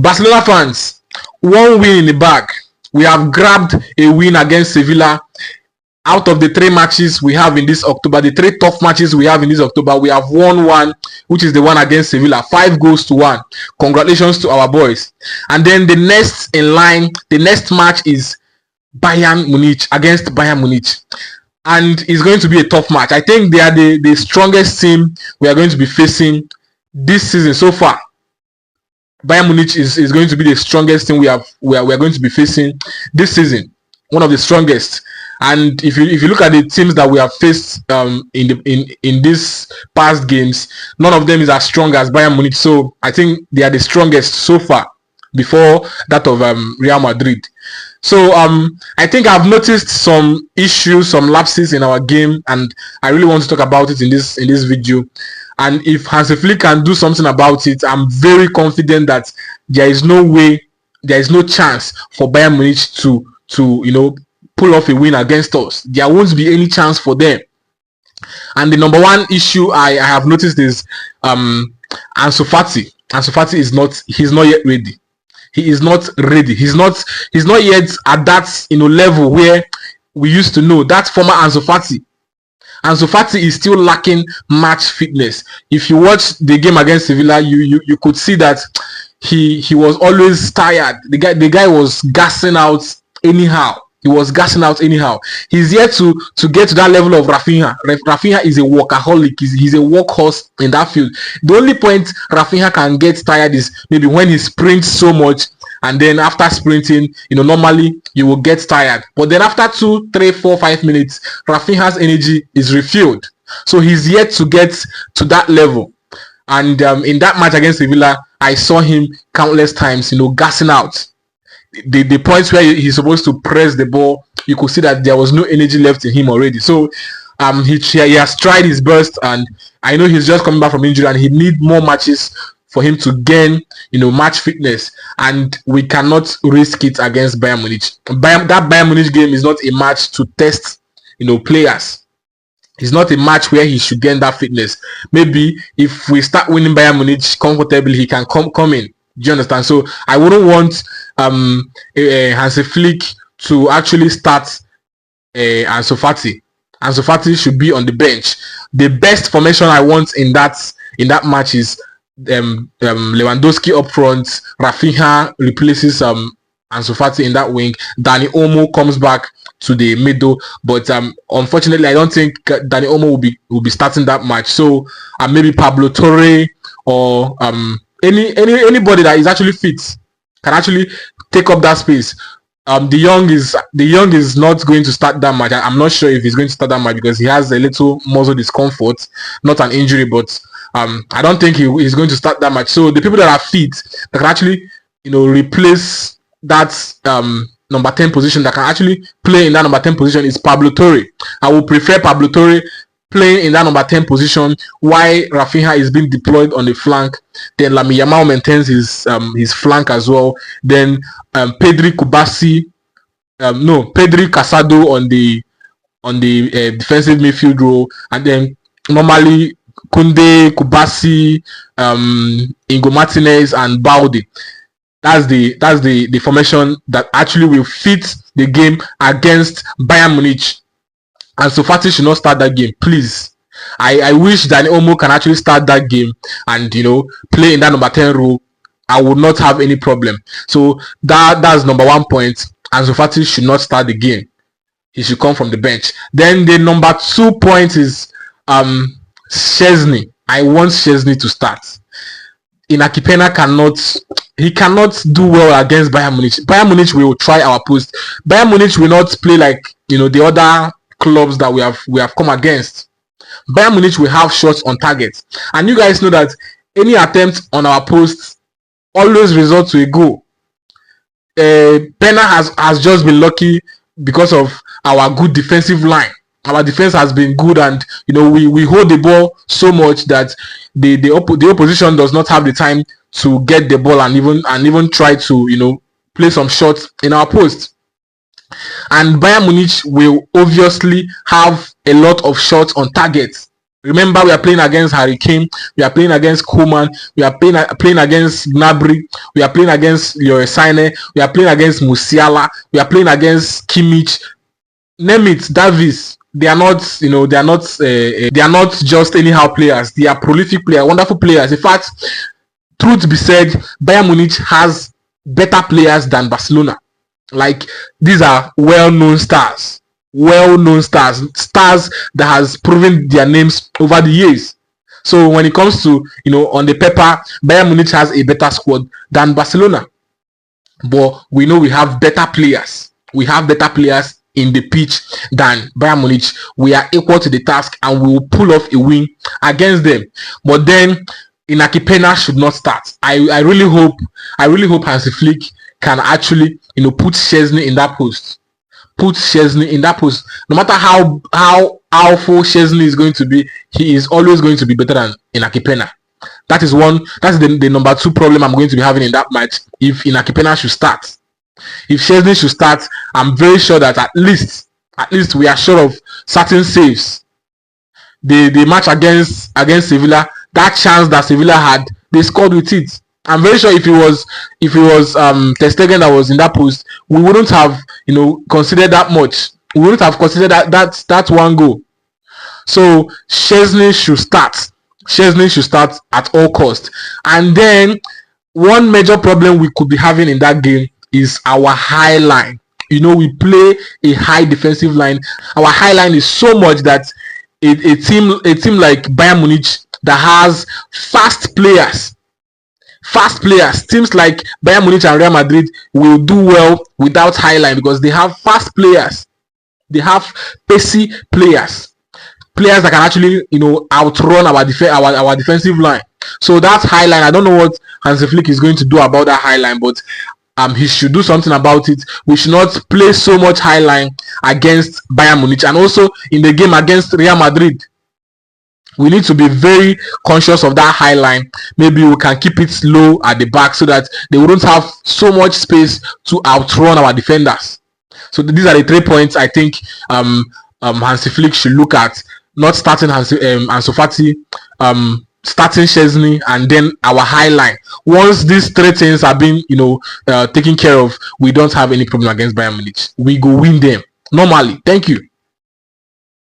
Barcelona fans, one win in the bag. We have grabbed a win against Sevilla. Out of the 3 matches we have in this October, the 3 tough matches we have in this October, we have won one, which is the one against Sevilla, 5-1. Congratulations to our boys. And then the next in line, the next match is Bayern Munich against Bayern Munich. And it's going to be a tough match. I think they are the strongest team we are going to be facing this season so far. Bayern Munich is going to be the strongest team we are going to be facing this season. One of the strongest. And if you look at the teams that we have faced in these past games, none of them is as strong as Bayern Munich. So I think they are the strongest so far, before that of Real Madrid. So I think I've noticed some issues, some lapses in our game, and I really want to talk about it in this video. And if Hansi Flick can do something about it, I'm very confident that there is no chance for Bayern Munich to pull off a win against us. There won't be any chance for them. And the number one issue I have noticed is Ansu Fati. Ansu Fati he's not yet ready. He is not ready. He's not yet at that level where we used to know that former Ansu Fati. Ansu Fati is still lacking match fitness. If you watch the game against Sevilla, you could see that he was always tired. The guy was gassing out anyhow. He's yet to get to that level of Rafinha. Rafinha is a workaholic. He's a workhorse in that field. The only point Rafinha can get tired is maybe when he sprints so much, and then after sprinting, normally you will get tired. But then after 2, 3, 4, 5 minutes, Rafinha's energy is refilled. So he's yet to get to that level. And in that match against Sevilla, I saw him countless times, gassing out. The points where he's supposed to press the ball, you could see that there was no energy left in him already. So he has tried his best, and I know he's just coming back from injury, and he needs more matches for him to gain match fitness, and we cannot risk it against Bayern Munich. That Bayern Munich game is not a match to test players. It's not a match where he should gain that fitness. Maybe if we start winning Bayern Munich comfortably, he can come in. Do you understand? So I wouldn't want Hansi Flick to actually start Ansu Fati. Ansu Fati should be on the bench. The best formation I want in that match is Lewandowski up front. Rafinha replaces Ansu Fati in that wing. Dani Olmo comes back to the middle, but unfortunately I don't think Dani Olmo will be starting that match. So maybe Pablo Torre or anybody that is actually fit can actually take up that space. De Jong is not going to start that match. I'm not sure if he's going to start that match because he has a little muscle discomfort, not an injury, but I don't think he's going to start that match. So the people that are fit that can actually replace that number 10 position, that can actually play in that number 10 position, is Pablo Torre. I would prefer Pablo Torre playing in that number 10 position while Rafinha is being deployed on the flank. Then Lamine Yamal maintains his flank as well. Then Pedri Casado on the defensive midfield role, and then normally Koundé, Kubasi, Ingo Martinez, and Balde. That's the formation that actually will fit the game against Bayern Munich. And so Fati should not start that game, please. I wish Dani Olmo can actually start that game and play in that number 10 role. I would not have any problem. So that's number 1 point. And so Fati should not start the game. He should come from the bench. Then the number 2 point is Szczesny. I want Szczesny to start. Inaki Pena cannot do well against Bayern Munich. Bayern Munich will try our post. Bayern Munich will not play like the other clubs that we have come against. Bayern Munich will have shots on target, and you guys know that any attempt on our post always results to a goal. Pena has just been lucky because of our good defensive line. Our defense has been good, and we hold the ball so much that the opposition does not have the time to get the ball and even try to play some shots in our post. And Bayern Munich will obviously have a lot of shots on target. Remember, we are playing against Harry Kane, we are playing against Koeman, we are playing against Gnabry, we are playing against Leroy Sané, we are playing against Musiala, we are playing against Kimmich, name it, Davis. They are not, they are not just anyhow players. They are prolific players, wonderful players. In fact, truth be said, Bayern Munich has better players than Barcelona. Like, these are well-known stars, stars that has proven their names over the years. So when it comes to, on the paper, Bayern Munich has a better squad than Barcelona. But we know we have better players. We have better players in the pitch than Bayern Munich. We are equal to the task and we will pull off a win against them. But then Inaki Pena should not start. I really hope Hansi Flick can actually, put Szczesny in that post. Put Szczesny in that post. No matter how awful Szczesny is going to be, he is always going to be better than Inaki Pena. That's the number 2 problem I'm going to be having in that match. If Inaki Pena should start, if Szczesny should start, I'm very sure that at least we are sure of certain saves. The match against Sevilla, that chance that Sevilla had, they scored with it. I'm very sure if it was Ter Stegen that was in that post, we wouldn't have considered that much. We wouldn't have considered that one goal. So Szczesny should start. Szczesny should start at all costs. And then one major problem we could be having in that game is our high line. We play a high defensive line. Our high line is so much that a team like Bayern Munich that has fast players, teams like Bayern Munich and Real Madrid will do well without high line because they have fast players. They have pacey players that can actually outrun our defensive line. So that high line, I don't know what Hansi Flick is going to do about that high line, but he should do something about it. We should not play so much high line against Bayern Munich, and also in the game against Real Madrid. We need to be very conscious of that high line. Maybe we can keep it low at the back so that they wouldn't have so much space to outrun our defenders. So these are the 3 points I think Hansi Flick should look at. Not starting Ansu Fati, starting Szczesny, and then our high line. Once these 3 things are being taken care of, we don't have any problem against Bayern Munich. We go win them normally. Thank you.